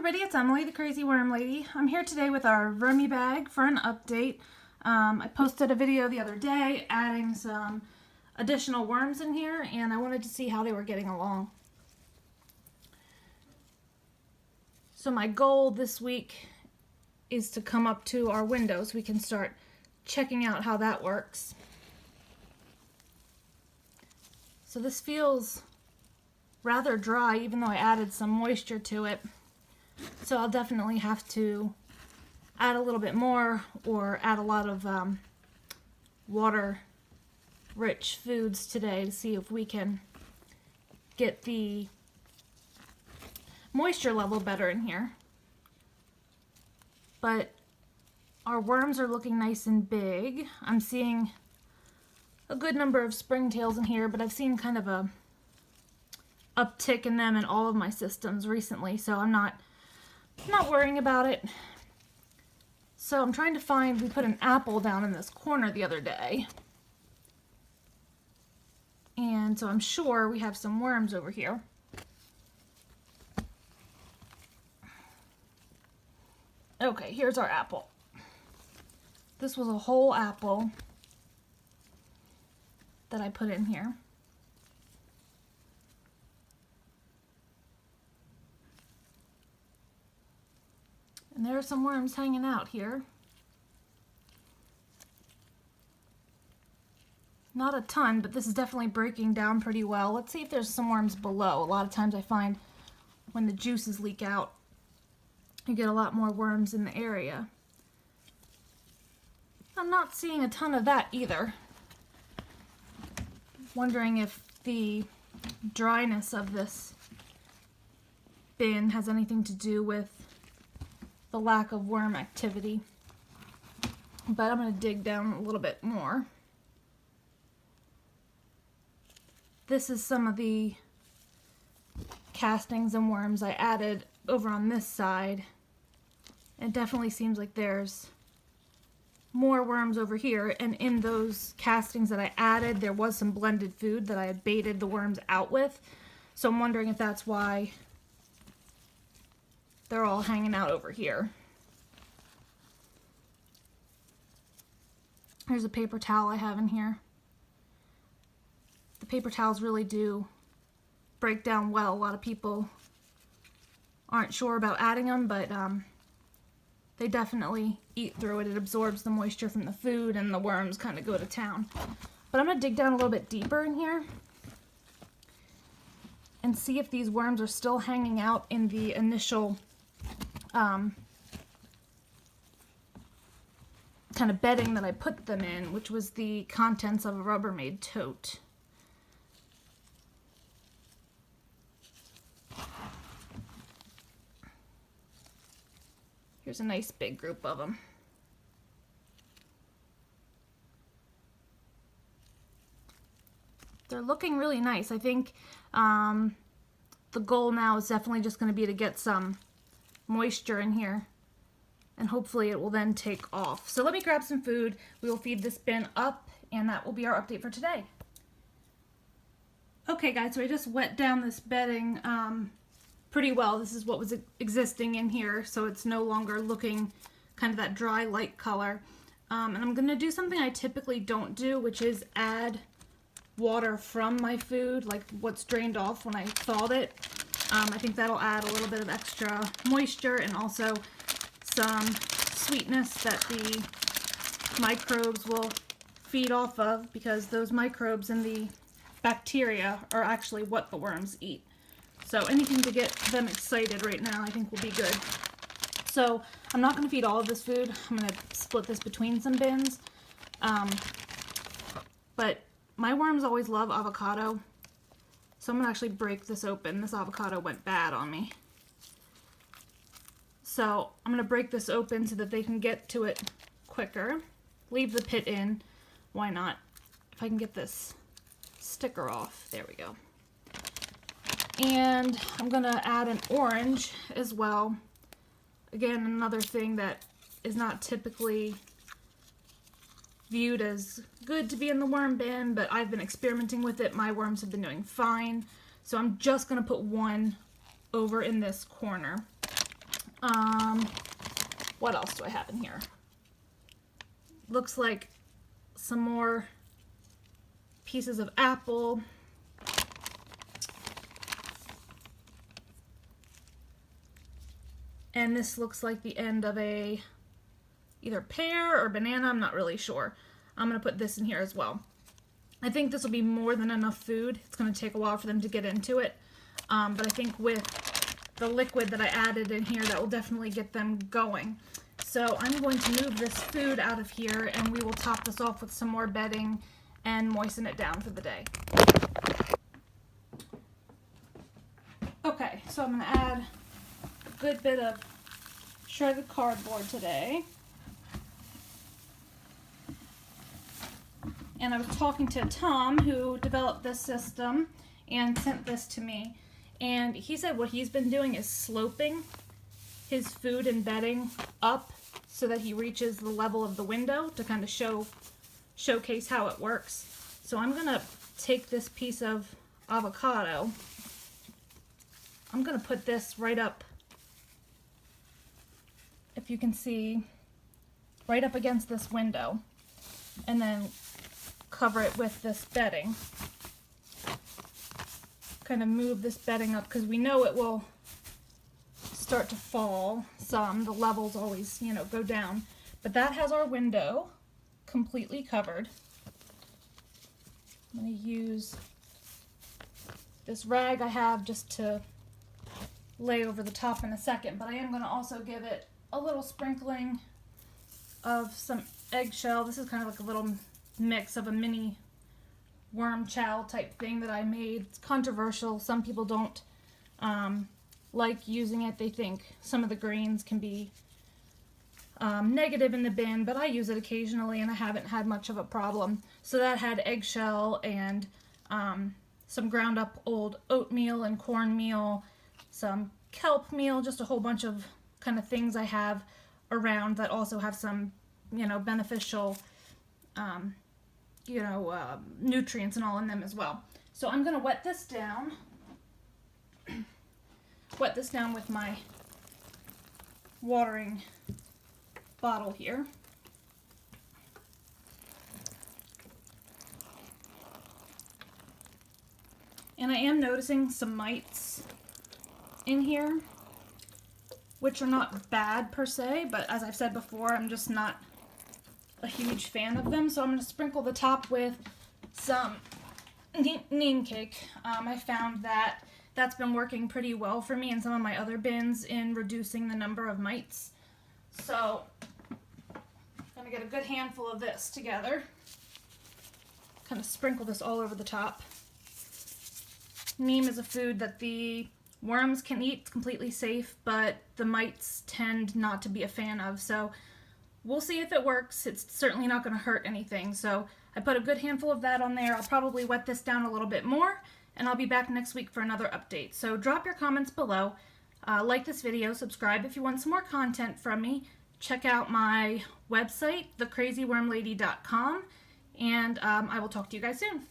everybody, it's Emily, the Crazy Worm Lady. I'm here today with our VermiBag for an update. I posted a video the other day adding some additional worms in here, and I wanted to see how they were getting along. So my goal this week is to come up to our window so we can start checking out how that works. So this feels rather dry, even though I added some moisture to it. So I'll definitely have to add a little bit more or add a lot of water-rich foods today to see if we can get the moisture level better in here. But our worms are looking nice and big. I'm seeing a good number of springtails in here, but I've seen kind of a uptick in them in all of my systems recently, so I'm not worrying about it. So I'm trying to find, we put an apple down in this corner the other day, and so I'm sure we have some worms over here. Okay, here's our apple. This was a whole apple that I put in here. And there are some worms hanging out here. Not a ton, but this is definitely breaking down pretty well. Let's see if there's some worms below. A lot of times I find when the juices leak out, you get a lot more worms in the area. I'm not seeing a ton of that either. Wondering if the dryness of this bin has anything to do with the lack of worm activity. But I'm going to dig down a little bit more. This is some of the castings and worms I added over on this side. It definitely seems like there's more worms over here, and in those castings that I added there was some blended food that I had baited the worms out with, so I'm wondering if that's why they're all hanging out over here. Here's a paper towel I have in here. The paper towels really do break down well. A lot of people aren't sure about adding them, but they definitely eat through it. It absorbs the moisture from the food and the worms kind of go to town. But I'm going to dig down a little bit deeper in here and see if these worms are still hanging out in the initial kind of bedding that I put them in, which was the contents of a Rubbermaid tote. Here's a nice big group of them. They're looking really nice. I think the goal now is definitely just going to be to get some moisture in here, and hopefully it will then take off. So let me grab some food. We will feed this bin up, and that will be our update for today. Okay guys, so I just wet down this bedding pretty well. This is what was existing in here, so it's no longer looking kind of that dry light color. And I'm going to do something I typically don't do, which is add water from my food, like what's drained off when I thawed it. I think that'll add a little bit of extra moisture and also some sweetness that the microbes will feed off of, because those microbes and the bacteria are actually what the worms eat. So anything to get them excited right now I think will be good. So I'm not going to feed all of this food. I'm going to split this between some bins. But my worms always love avocado. So I'm going to actually break this open. This avocado went bad on me. So I'm going to break this open so that they can get to it quicker. Leave the pit in. Why not? If I can get this sticker off. There we go. And I'm going to add an orange as well. Again, another thing that is not typically viewed as good to be in the worm bin, but I've been experimenting with it. My worms have been doing fine. So I'm just going to put one over in this corner. What else do I have in here? Looks like some more pieces of apple. And this looks like the end of a either pear or banana, I'm not really sure. I'm going to put this in here as well. I think this will be more than enough food. It's going to take a while for them to get into it. But I think with the liquid that I added in here, that will definitely get them going. So I'm going to move this food out of here, and we will top this off with some more bedding and moisten it down for the day. Okay, so I'm going to add a good bit of shredded cardboard today. And I was talking to Tom, who developed this system and sent this to me. And he said what he's been doing is sloping his food and bedding up so that he reaches the level of the window to kind of showcase how it works. So I'm going to take this piece of avocado. I'm going to put this right up, if you can see, right up against this window. And then cover it with this bedding. Kind of move this bedding up because we know it will start to fall some. The levels always, you know, go down. But that has our window completely covered. I'm going to use this rag I have just to lay over the top in a second, but I am going to also give it a little sprinkling of some eggshell. This is kind of like a little mix of a mini worm chow type thing that I made. It's controversial. Some people don't like using it. They think some of the grains can be negative in the bin, but I use it occasionally and I haven't had much of a problem. So that had eggshell and some ground up old oatmeal and cornmeal, some kelp meal, just a whole bunch of kind of things I have around that also have some, you know, beneficial nutrients and all in them as well. So I'm going to wet this down with my watering bottle here. And I am noticing some mites in here, which are not bad per se, but as I've said before, I'm just not a huge fan of them. So I'm going to sprinkle the top with some neem cake. I found that that's been working pretty well for me in some of my other bins in reducing the number of mites. So I'm going to get a good handful of this together. Kind of sprinkle this all over the top. Neem is a food that the worms can eat. It's completely safe, but the mites tend not to be a fan of. So we'll see if it works. It's certainly not going to hurt anything. So I put a good handful of that on there. I'll probably wet this down a little bit more, and I'll be back next week for another update. So drop your comments below. Like this video, subscribe if you want some more content from me. Check out my website, thecrazywormlady.com, and I will talk to you guys soon.